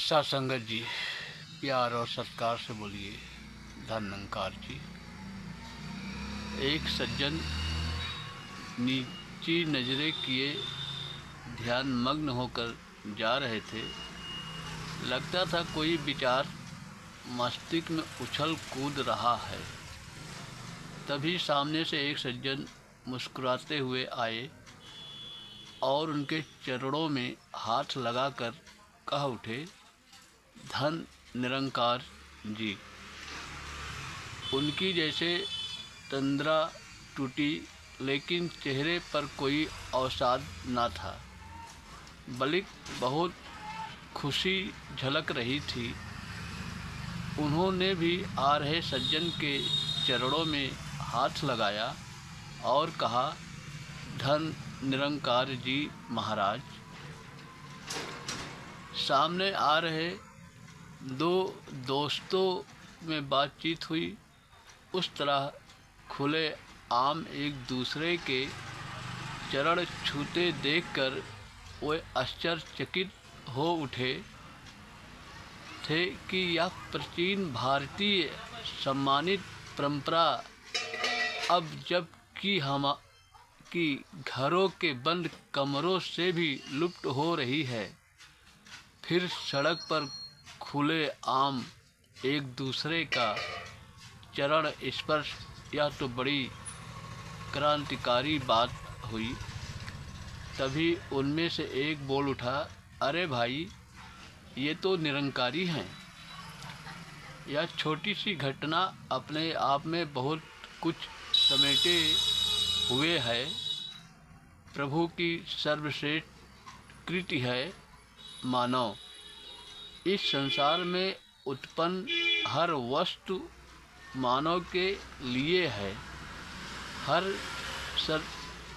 सासंगत जी, प्यार और सत्कार से बोलिए। धन निरंकार जी। एक सज्जन नीची नजरें किए ध्यान मग्न होकर जा रहे थे। लगता था कोई विचार मस्तिष्क में उछल कूद रहा है। तभी सामने से एक सज्जन मुस्कुराते हुए आए और उनके चरणों में हाथ लगाकर कह उठे, धन निरंकार जी। उनकी जैसे तंद्रा टूटी, लेकिन चेहरे पर कोई अवसाद न था, बल्कि बहुत खुशी झलक रही थी। उन्होंने भी आ रहे सज्जन के चरणों में हाथ लगाया और कहा, धन निरंकार जी महाराज। सामने आ रहे दो दोस्तों में बातचीत हुई। उस तरह खुले आम एक दूसरे के चरण छूते देखकर वे आश्चर्यचकित हो उठे थे कि यह प्राचीन भारतीय सम्मानित परंपरा अब जबकि कि घरों के बंद कमरों से भी लुप्त हो रही है, फिर सड़क पर खुले आम एक दूसरे का चरण स्पर्श, यह तो बड़ी क्रांतिकारी बात हुई। तभी उनमें से एक बोल उठा, अरे भाई, ये तो निरंकारी हैं। यह छोटी सी घटना अपने आप में बहुत कुछ समेटे हुए है। प्रभु की सर्वश्रेष्ठ कृति है मानव। इस संसार में उत्पन्न हर वस्तु मानव के लिए है। हर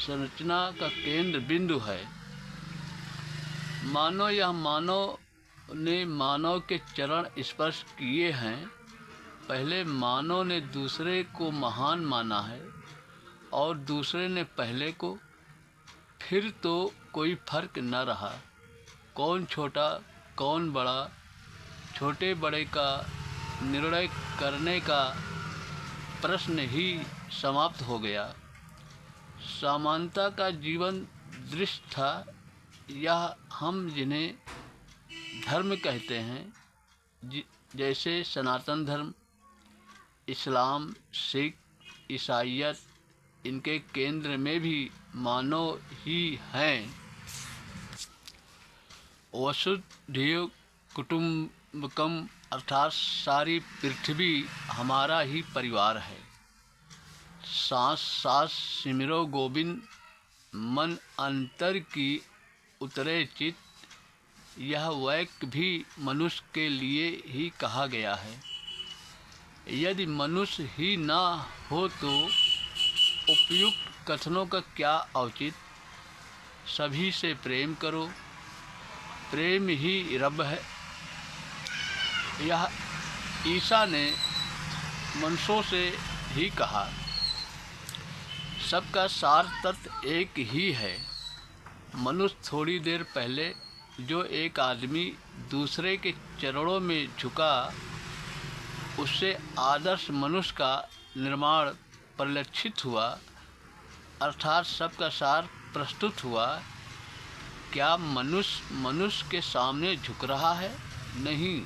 संरचना का केंद्र बिंदु है मानव। यह मानव ने मानव के चरण स्पर्श किए हैं। पहले मानव ने दूसरे को महान माना है और दूसरे ने पहले को। फिर तो कोई फर्क न रहा, कौन छोटा कौन बड़ा। छोटे बड़े का निर्णय करने का प्रश्न ही समाप्त हो गया। समानता का जीवन दृश्य था। यह हम जिन्हें धर्म कहते हैं, जैसे सनातन धर्म, इस्लाम, सिख, ईसाईयत, इनके केंद्र में भी मानव ही हैं। वसुधैव कुटुंबकम अर्थात सारी पृथ्वी हमारा ही परिवार है। सांस सांस सिमरो गोविंद, मन अंतर की उतरे चित। यह वाक्य भी मनुष्य के लिए ही कहा गया है। यदि मनुष्य ही ना हो तो उपयुक्त कथनों का क्या औचित्य। सभी से प्रेम करो, प्रेम ही रब है। यह ईसा ने मनुष्यों से ही कहा। सबका सार तत्व एक ही है। मनुष्य थोड़ी देर पहले जो एक आदमी दूसरे के चरणों में झुका, उससे आदर्श मनुष्य का निर्माण परिलक्षित हुआ, अर्थात सबका सार प्रस्तुत हुआ। क्या मनुष्य मनुष्य के सामने झुक रहा है? नहीं,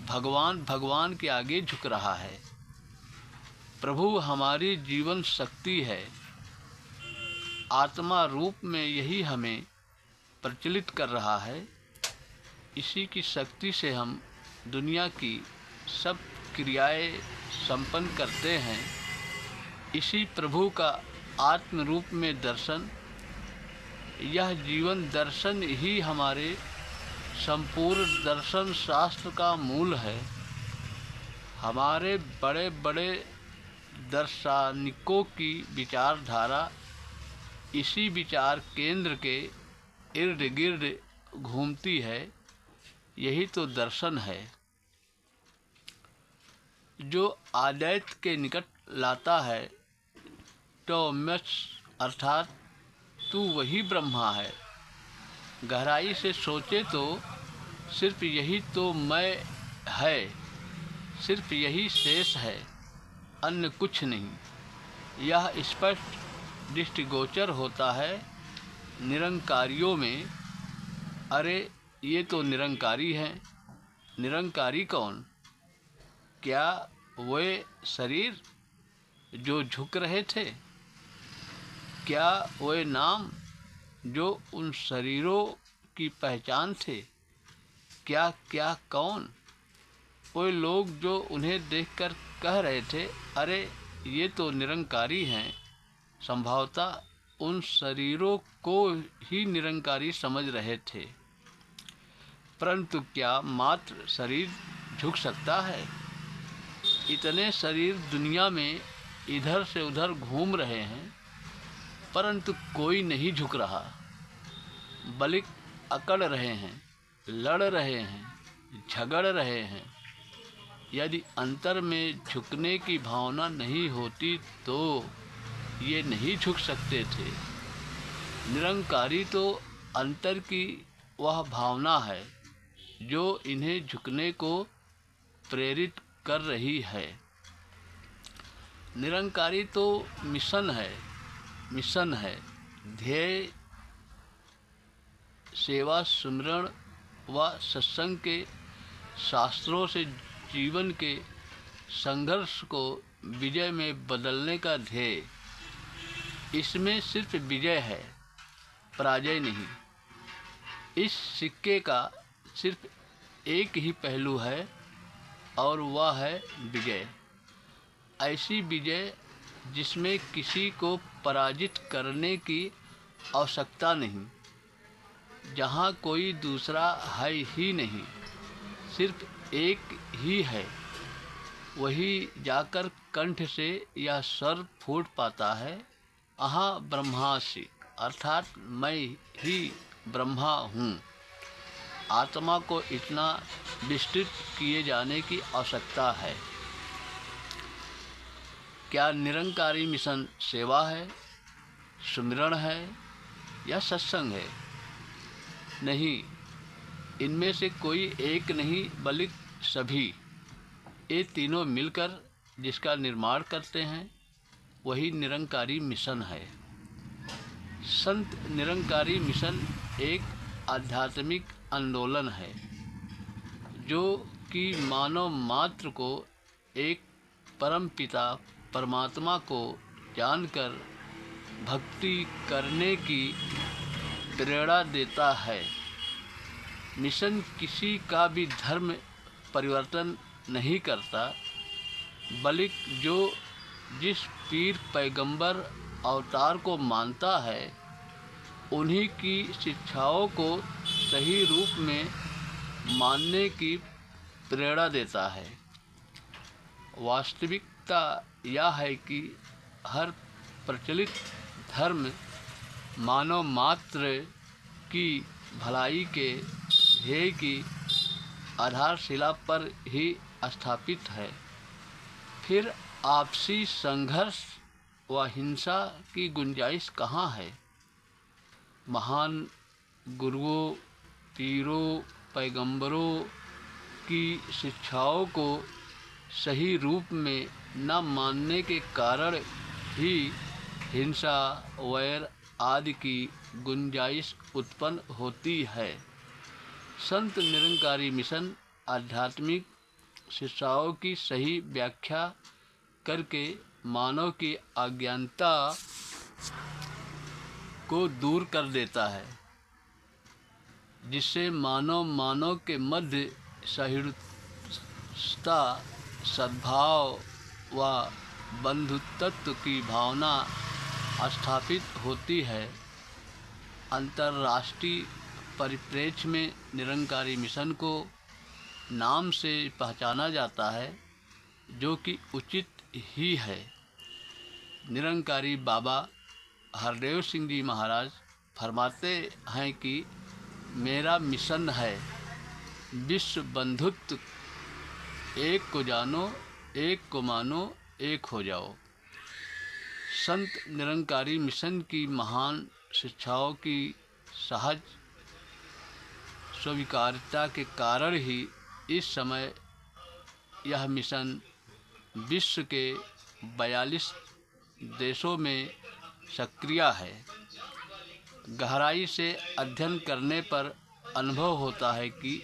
भगवान भगवान के आगे झुक रहा है। प्रभु हमारी जीवन शक्ति है। आत्मा रूप में यही हमें प्रचलित कर रहा है। इसी की शक्ति से हम दुनिया की सब क्रियाएं संपन्न करते हैं। इसी प्रभु का आत्म रूप में दर्शन, यह जीवन दर्शन ही हमारे संपूर्ण दर्शन शास्त्र का मूल है। हमारे बड़े बड़े दार्शनिकों की विचारधारा इसी विचार केंद्र के इर्द गिर्द घूमती है। यही तो दर्शन है जो अद्वैत के निकट लाता है। टॉमस अर्थात तू वही ब्रह्मा है। गहराई से सोचे तो सिर्फ यही तो मैं है, सिर्फ यही शेष है, अन्य कुछ नहीं। यह स्पष्ट दृष्टिगोचर होता है निरंकारियों में। अरे ये तो निरंकारी हैं। निरंकारी कौन? क्या वे शरीर जो झुक रहे थे? क्या वे नाम जो उन शरीरों की पहचान थे? क्या क्या कौन? वे लोग जो उन्हें देखकर कह रहे थे, अरे ये तो निरंकारी हैं, संभवतः उन शरीरों को ही निरंकारी समझ रहे थे। परंतु क्या मात्र शरीर झुक सकता है? इतने शरीर दुनिया में इधर से उधर घूम रहे हैं, परंतु कोई नहीं झुक रहा, बल्कि अकड़ रहे हैं, लड़ रहे हैं, झगड़ रहे हैं। यदि अंतर में झुकने की भावना नहीं होती तो ये नहीं झुक सकते थे। निरंकारी तो अंतर की वह भावना है जो इन्हें झुकने को प्रेरित कर रही है। निरंकारी तो मिशन है, ध्येय सेवा, सुमिरन व सत्संग के शास्त्रों से जीवन के संघर्ष को विजय में बदलने का ध्येय। इसमें सिर्फ विजय है, पराजय नहीं। इस सिक्के का सिर्फ एक ही पहलू है और वह है विजय। ऐसी विजय जिसमें किसी को पराजित करने की आवश्यकता नहीं, जहाँ कोई दूसरा है ही नहीं, सिर्फ एक ही है। वही जाकर कंठ से यह स्वर फूट पाता है, अहाँ ब्रह्मासि, अर्थात मैं ही ब्रह्मा हूँ। आत्मा को इतना विस्तृत किए जाने की आवश्यकता है। क्या निरंकारी मिशन सेवा है, सुमिरन है या सत्संग है? नहीं, इनमें से कोई एक नहीं, बल्कि सभी। ये तीनों मिलकर जिसका निर्माण करते हैं वही निरंकारी मिशन है। संत निरंकारी मिशन एक आध्यात्मिक आंदोलन है जो कि मानव मात्र को एक परम पिता परमात्मा को जानकर भक्ति करने की प्रेरणा देता है। मिशन किसी का भी धर्म परिवर्तन नहीं करता, बल्कि जो जिस पीर पैगंबर अवतार को मानता है उन्हीं की शिक्षाओं को सही रूप में मानने की प्रेरणा देता है। वास्तविकता यह है कि हर प्रचलित धर्म मानव मात्र की भलाई के ध्येय की आधारशिला पर ही स्थापित है। फिर आपसी संघर्ष व हिंसा की गुंजाइश कहाँ है? महान गुरुओं, पीरों, पैगंबरों की शिक्षाओं को सही रूप में न मानने के कारण ही हिंसा, वैर आदि की गुंजाइश उत्पन्न होती है। संत निरंकारी मिशन आध्यात्मिक शिक्षाओं की सही व्याख्या करके मानव की अज्ञानता को दूर कर देता है, जिससे मानव के मध्य सहिष्णुता, सद्भाव व बंधुत्व की भावना स्थापित होती है। अंतर्राष्ट्रीय परिप्रेक्ष्य में निरंकारी मिशन को नाम से पहचाना जाता है, जो कि उचित ही है। निरंकारी बाबा हरदेव सिंह जी महाराज फरमाते हैं कि मेरा मिशन है विश्व बंधुत्व, एक को जानो, एक को मानो, एक हो जाओ। संत निरंकारी मिशन की महान शिक्षाओं की सहज स्वीकार्यता के कारण ही इस समय यह मिशन विश्व के 42 देशों में सक्रिय है। गहराई से अध्ययन करने पर अनुभव होता है कि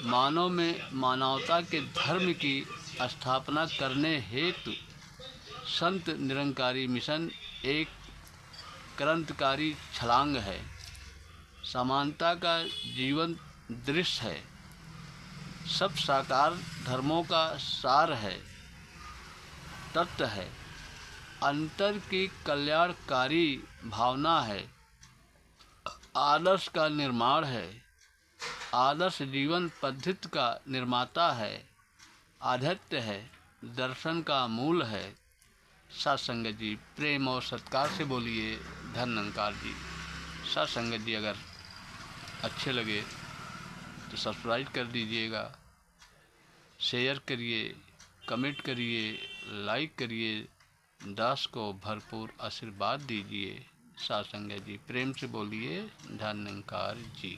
मानव में मानवता के धर्म की स्थापना करने हेतु संत निरंकारी मिशन एक क्रांतिकारी छलांग है। समानता का जीवन दृश्य है, सब साकार धर्मों का सार है, तत्व है, अंतर की कल्याणकारी भावना है, आदर्श का निर्माण है, आदर्श जीवन पद्धति का निर्माता है, आध्यात्म है, दर्शन का मूल है। सत्संगत जी प्रेम और सत्कार से बोलिए धन निरंकार जी। सत्संगत जी अगर अच्छे लगे तो सब्सक्राइब कर दीजिएगा, शेयर करिए, कमेंट करिए, लाइक करिए, दास को भरपूर आशीर्वाद दीजिए। सत्संगत जी प्रेम से बोलिए धन निरंकार जी।